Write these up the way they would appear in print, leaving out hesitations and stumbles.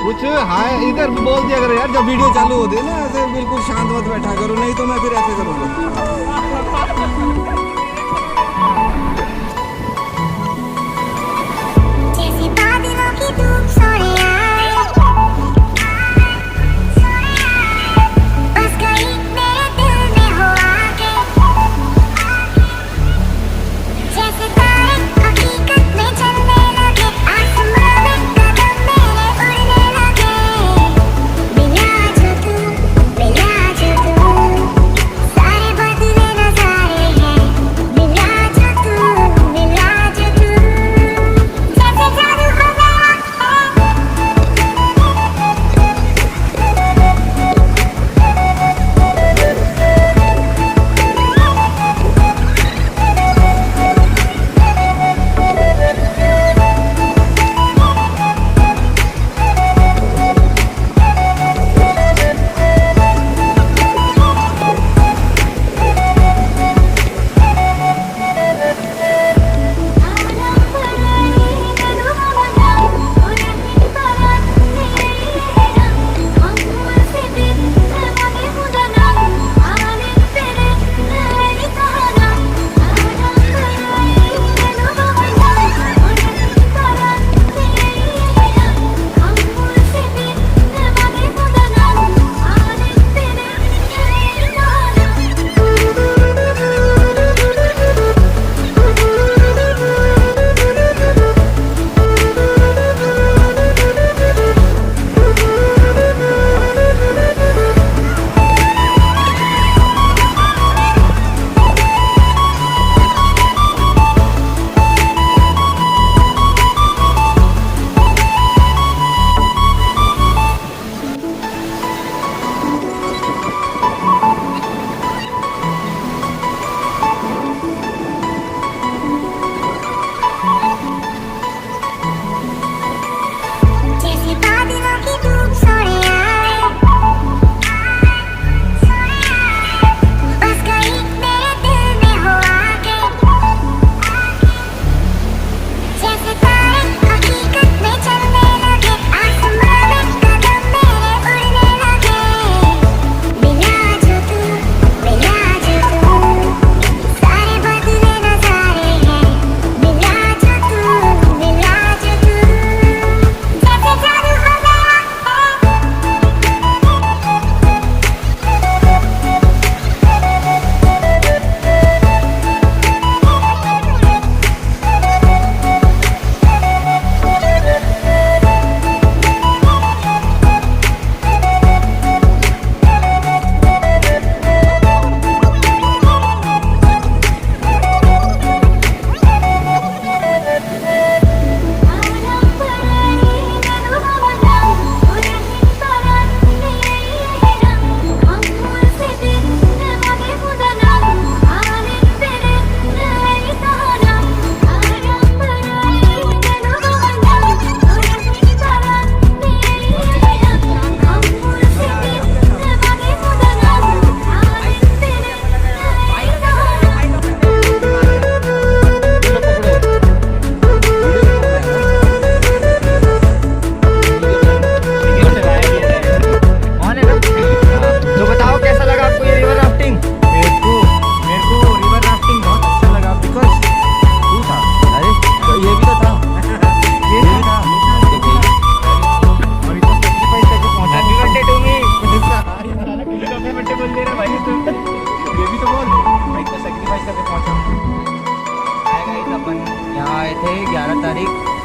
कुछ हाँ इधर बोल दिया करो यार, जब वीडियो चालू होती है ना ऐसे बिल्कुल शांत मत बैठा करो, नहीं तो मैं फिर ऐसे करूँगा।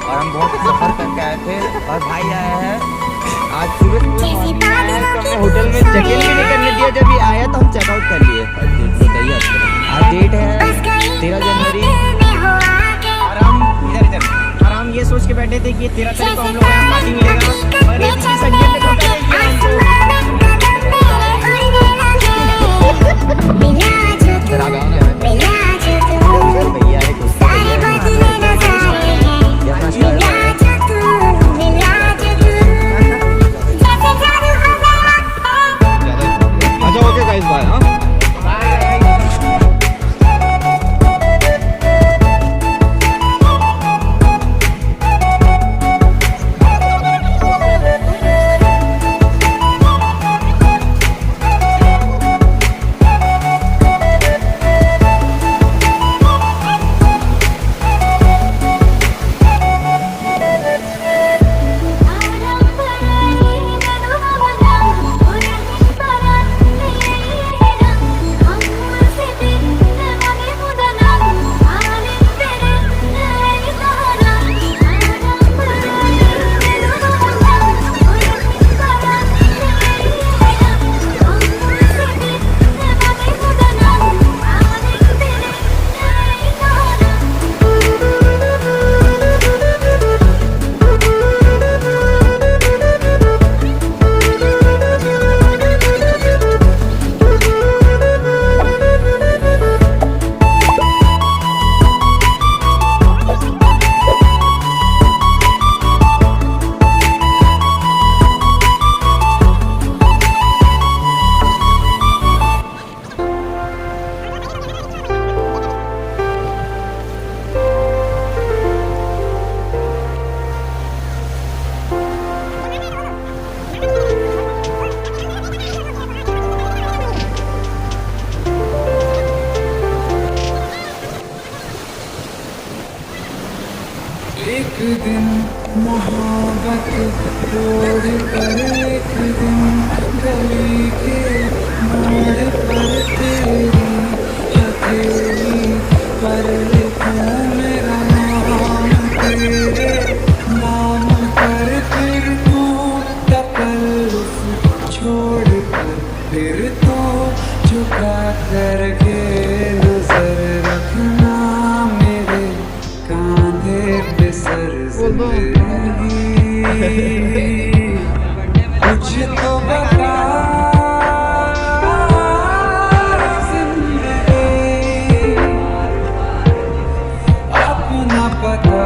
और हम बहुत सफर करके आए थे और भाई आया है आज सुबह हमने होटल में चेक इन भी नहीं करने दिया, जब ये आया तो हम चेकआउट कर लिए। आज डेट है 13 जनवरी और हम ये सोच के बैठे थे कि 13 तारीख को हम लोग यहाँ पार्टी मिलेगा और ये पिछली संडे में धोखा दे दिया तोड़ कर एक दिन गली के मोड़ पर तेरी हथेली पर लिखूं मेरा नाम तेरे नाम पर फिर तू तकल्लुफ़ छोड़ कर फिर तू झुका करके नजर रखना मेरे कांधे पे सर जिंदगी कुछ तो बता जिंदगी अपना पता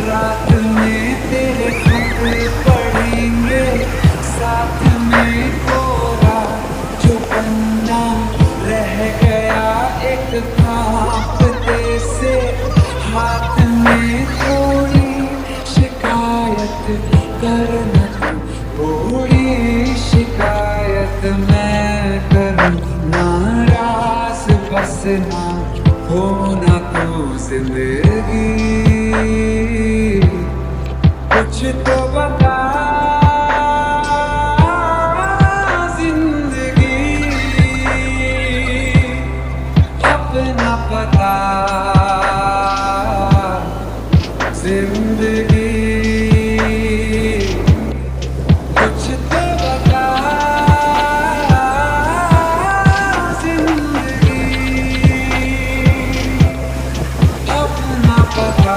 रात में तेरे खत पढ़ेंगे साथ में कोरा जो पन्ना रह गया एक कांपते से हाथ में थोड़ी शिकायत करना थोड़ी शिकायत मैं करूँ नाराज बस ना होना तो जिंदगी कुछ तो बता जिंदगी अपना पता जिंदगी कुछ तो बता जिंदगी अपना पता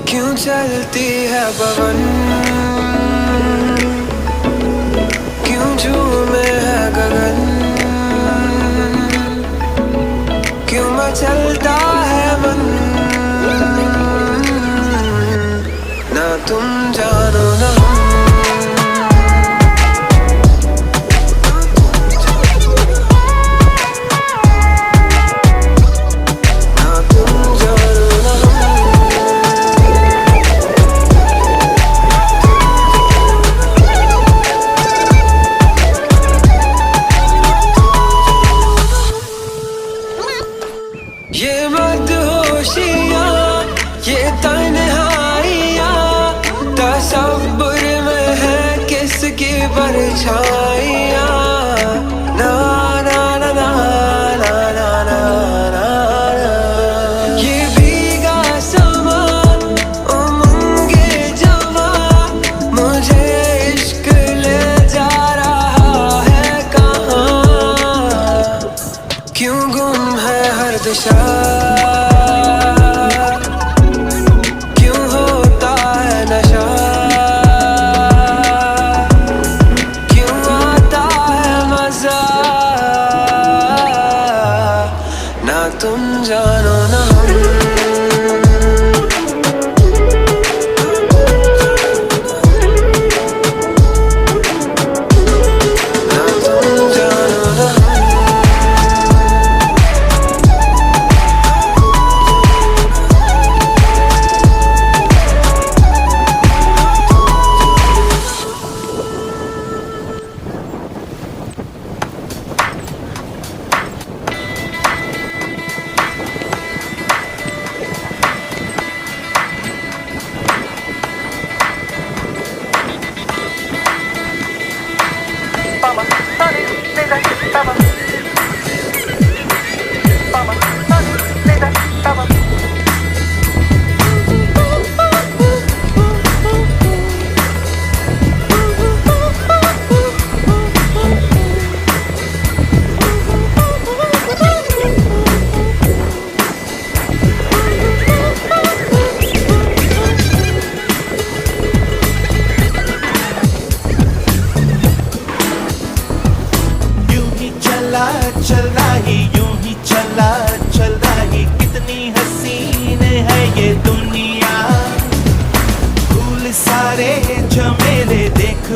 क्यों चलती है पवन क्यों झूमे है गगन क्यों मचलता है मन ना तुम जानो ना ये मदहोशियाँ ये तन्हाइयाँ तसव्वुर में है किसकी परछाइयाँ ना ना ना ना ना ना ना ना ये भीगा समा उमंगे जवा मुझे यूं ही चला चल रही, यूं ही चला चल रही, कितनी हसीन है ये दुनिया। फूल सारे झमेले देख